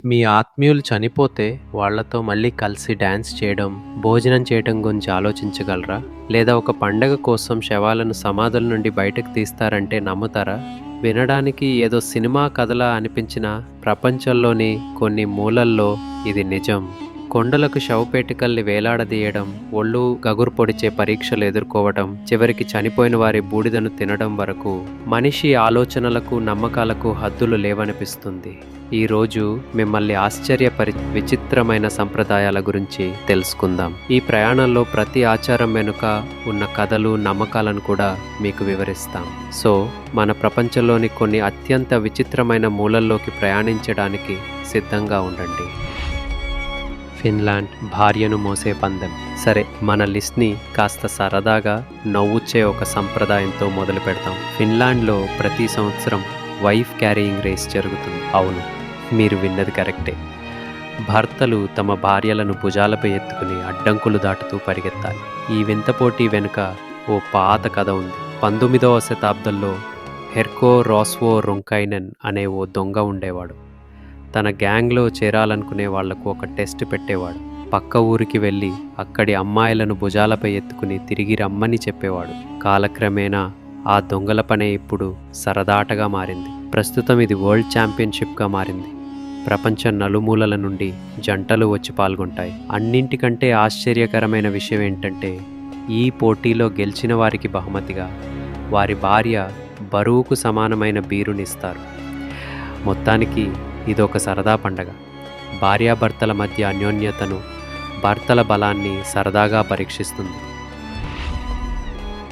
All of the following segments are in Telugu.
మీ ఆత్మీయులు చనిపోతే వాళ్ళతో మళ్ళీ కలిసి డ్యాన్స్ చేయడం, భోజనం చేయడం గురించి ఆలోచించగలరా? లేదా ఒక పండగ కోసం శవాలను సమాధుల నుండి బయటకు తీస్తారంటే నమ్ముతారా? వినడానికి ఏదో సినిమా కథలా అనిపించినా ప్రపంచంలోని కొన్ని మూలల్లో ఇది నిజం. కొండలకు శవపేటికల్ని వేలాడదీయడం, ఒళ్ళు గగురు పొడిచే పరీక్షలు ఎదుర్కోవడం, చివరికి చనిపోయిన వారి బూడిదను తినడం వరకు మనిషి ఆలోచనలకు, నమ్మకాలకు హద్దులు లేవనిపిస్తుంది. ఈరోజు మిమ్మల్ని విచిత్రమైన సంప్రదాయాల గురించి తెలుసుకుందాం. ఈ ప్రయాణంలో ప్రతి ఆచారం వెనుక ఉన్న కథలు, నమ్మకాలను కూడా మీకు వివరిస్తాం. సో మన ప్రపంచంలోని కొన్ని అత్యంత విచిత్రమైన మూలల్లోకి ప్రయాణించడానికి సిద్ధంగా ఉండండి. ఫిన్లాండ్ భార్యను మోసే పందెం. సరే, మన లిస్ట్ని కాస్త సరదాగా నవ్వుచ్చే ఒక సంప్రదాయంతో మొదలు పెడతాం. ఫిన్లాండ్లో ప్రతి సంవత్సరం వైఫ్ క్యారీయింగ్ రేస్ జరుగుతుంది. అవును, మీరు విన్నది కరెక్టే. భర్తలు తమ భార్యలను భుజాలపై ఎత్తుకుని అడ్డంకులు దాటుతూ పరిగెత్తాలి. ఈ వింత పోటీ వెనుక ఓ పాత కథ ఉంది. 19వ శతాబ్దంలో హెర్కో రాస్వో రొంకైనెన్ అనే ఓ దొంగ ఉండేవాడు. తన గ్యాంగ్లో చేరాలనుకునే వాళ్లకు ఒక టెస్ట్ పెట్టేవాడు. పక్క ఊరికి వెళ్ళి అక్కడి అమ్మాయిలను భుజాలపై ఎత్తుకుని తిరిగి రమ్మని చెప్పేవాడు. కాలక్రమేణా ఆ దొంగల పనే ఇప్పుడు సరదాటగా మారింది. ప్రస్తుతం ఇది వరల్డ్ ఛాంపియన్షిప్గా మారింది. ప్రపంచం నలుమూలల నుండి జంటలు వచ్చి పాల్గొంటాయి. అన్నింటికంటే ఆశ్చర్యకరమైన విషయం ఏంటంటే, ఈ పోటీలో గెలిచిన వారికి బహుమతిగా వారి భార్య బరువుకు సమానమైన బీరునిస్తారు. మొత్తానికి ఇదొక సరదా పండగ. భార్యాభర్తల మధ్య అన్యోన్యతను, భర్తల బలాన్ని సరదాగా పరీక్షిస్తుంది.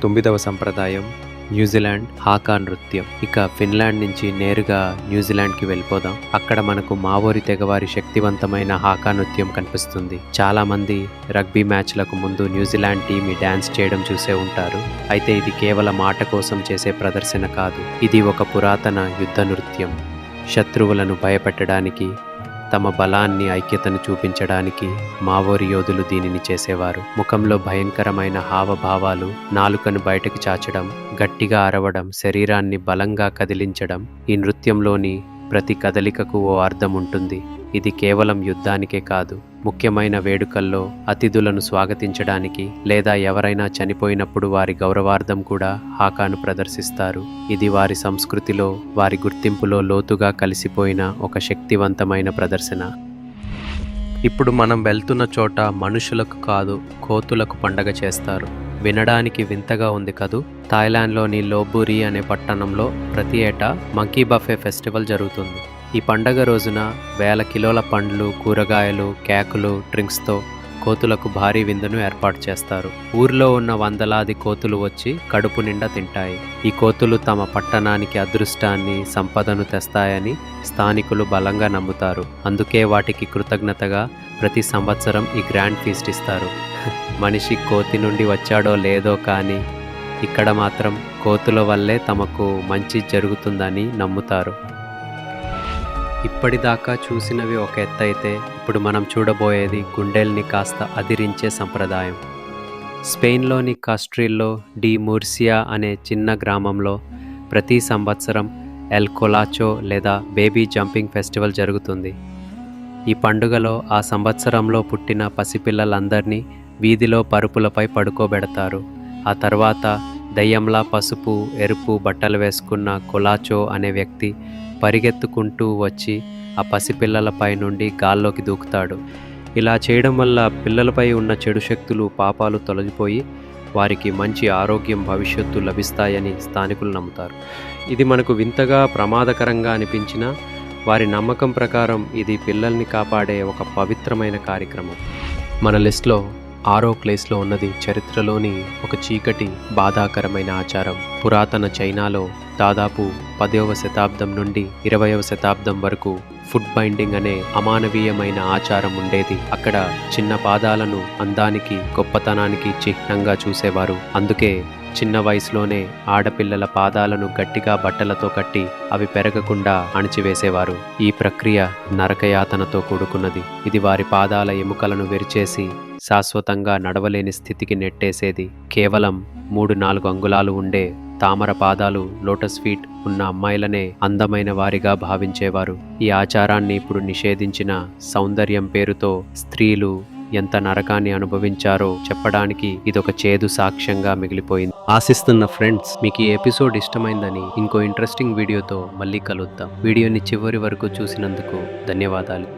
9వ సంప్రదాయం న్యూజిలాండ్ హాకా నృత్యం. ఇక ఫిన్లాండ్ నుంచి నేరుగా న్యూజిలాండ్కి వెళ్ళిపోదాం. అక్కడ మనకు మావోరి తెగవారి శక్తివంతమైన హాకా నృత్యం కనిపిస్తుంది. చాలామంది రగ్బీ మ్యాచ్లకు ముందు న్యూజిలాండ్ టీమ్ డ్యాన్స్ చేయడం చూసే ఉంటారు. అయితే ఇది కేవలం ఆట కోసం చేసే ప్రదర్శన కాదు. ఇది ఒక పురాతన యుద్ధ నృత్యం. శత్రువులను భయపెట్టడానికి, తమ బలాన్ని, ఐక్యతను చూపించడానికి మావోరి యోధులు దీనిని చేసేవారు. ముఖంలో భయంకరమైన హావభావాలు, నాలుకను బయటకు చాచడం, గట్టిగా అరవడం, శరీరాన్ని బలంగా కదిలించడం. ఈ నృత్యంలోని ప్రతి కదలికకు ఓ అర్థం ఉంటుంది. ఇది కేవలం యుద్ధానికే కాదు, ముఖ్యమైన వేడుకల్లో అతిథులను స్వాగతించడానికి లేదా ఎవరైనా చనిపోయినప్పుడు వారి గౌరవార్థం కూడా హాకాను ప్రదర్శిస్తారు. ఇది వారి సంస్కృతిలో, వారి గుర్తింపులో లోతుగా కలిసిపోయిన ఒక శక్తివంతమైన ప్రదర్శన. ఇప్పుడు మనం వెళ్తున్న చోట మనుషులకు కాదు, కోతులకు పండగ చేస్తారు. వినడానికి వింతగా ఉంది కదూ. థాయిలాండ్లోని లోబూరి అనే పట్టణంలో ప్రతి ఏటా మంకీ బఫే ఫెస్టివల్ జరుగుతుంది. ఈ పండగ రోజున వేల కిలోల పండ్లు, కూరగాయలు, కేకులు, డ్రింక్స్తో కోతులకు భారీ విందును ఏర్పాటు చేస్తారు. ఊర్లో ఉన్న వందలాది కోతులు వచ్చి కడుపు నిండా తింటాయి. ఈ కోతులు తమ పట్టణానికి అదృష్టాన్ని, సంపదను తెస్తాయని స్థానికులు బలంగా నమ్ముతారు. అందుకే వాటికి కృతజ్ఞతగా ప్రతి సంవత్సరం ఈ గ్రాండ్ ఫీస్ట్ ఇస్తారు. మనిషి కోతి నుండి వచ్చాడో లేదో కానీ ఇక్కడ మాత్రం కోతుల వల్లే తమకు మంచి జరుగుతుందని నమ్ముతారు. ఇప్పటిదాకా చూసినవి ఒక ఎత్తైతే ఇప్పుడు మనం చూడబోయేది గుండెల్ని కాస్త అదిరించే సంప్రదాయం. స్పెయిన్లోని కాస్ట్రిల్లో డి ముర్సియా అనే చిన్న గ్రామంలో ప్రతి సంవత్సరం ఎల్ కొలాచో లేదా బేబీ జంపింగ్ ఫెస్టివల్ జరుగుతుంది. ఈ పండుగలో ఆ సంవత్సరంలో పుట్టిన పసిపిల్లలందరినీ వీధిలో పరుపులపై పడుకోబెడతారు. ఆ తర్వాత దయ్యంలా పసుపు, ఎరుపు బట్టలు వేసుకున్న కొలాచో అనే వ్యక్తి పరిగెత్తుకుంటూ వచ్చి ఆ పసిపిల్లలపై నుండి గాల్లోకి దూకుతాడు. ఇలా చేయడం వల్ల పిల్లలపై ఉన్న చెడు శక్తులు, పాపాలు తొలగిపోయి వారికి మంచి ఆరోగ్యం, భవిష్యత్తు లభిస్తాయని స్థానికులు నమ్ముతారు. ఇది మనకు వింతగా, ప్రమాదకరంగా అనిపించినా వారి నమ్మకం ప్రకారం ఇది పిల్లల్ని కాపాడే ఒక పవిత్రమైన కార్యక్రమం. మన లిస్ట్లో 6వ ప్లేస్లో ఉన్నది చరిత్రలోని ఒక చీకటి, బాధాకరమైన ఆచారం. పురాతన చైనాలో దాదాపు 10వ శతాబ్దం నుండి 20వ శతాబ్దం వరకు ఫుట్ బైండింగ్ అనే అమానవీయమైన ఆచారం ఉండేది. అక్కడ చిన్న పాదాలను అందానికి, గొప్పతనానికి చిహ్నంగా చూసేవారు. అందుకే చిన్న వయసులోనే ఆడపిల్లల పాదాలను గట్టిగా బట్టలతో కట్టి అవి పెరగకుండా అణిచివేసేవారు. ఈ ప్రక్రియ నరకయాతనతో కూడుకున్నది. ఇది వారి పాదాల ఎముకలను విరిచేసి శాశ్వతంగా నడవలేని స్థితికి నెట్టేసేది. కేవలం 3-4 అంగుళాలు ఉండే తామర పాదాలు, లోటస్ ఫీట్ ఉన్న అమ్మాయిలనే అందమైన వారిగా భావించేవారు. ఈ ఆచారాన్ని ఇప్పుడు నిషేధించిన సౌందర్యం పేరుతో స్త్రీలు ఎంత నరకాన్ని అనుభవించారో చెప్పడానికి ఇదొక చేదు సాక్ష్యంగా మిగిలిపోయింది. ఆశిస్తున్న ఫ్రెండ్స్, మీకు ఈ ఎపిసోడ్ ఇష్టమైందని ఇంకో ఇంట్రెస్టింగ్ వీడియోతో మళ్ళీ కలుద్దాం. వీడియోని చివరి వరకు చూసినందుకు ధన్యవాదాలు.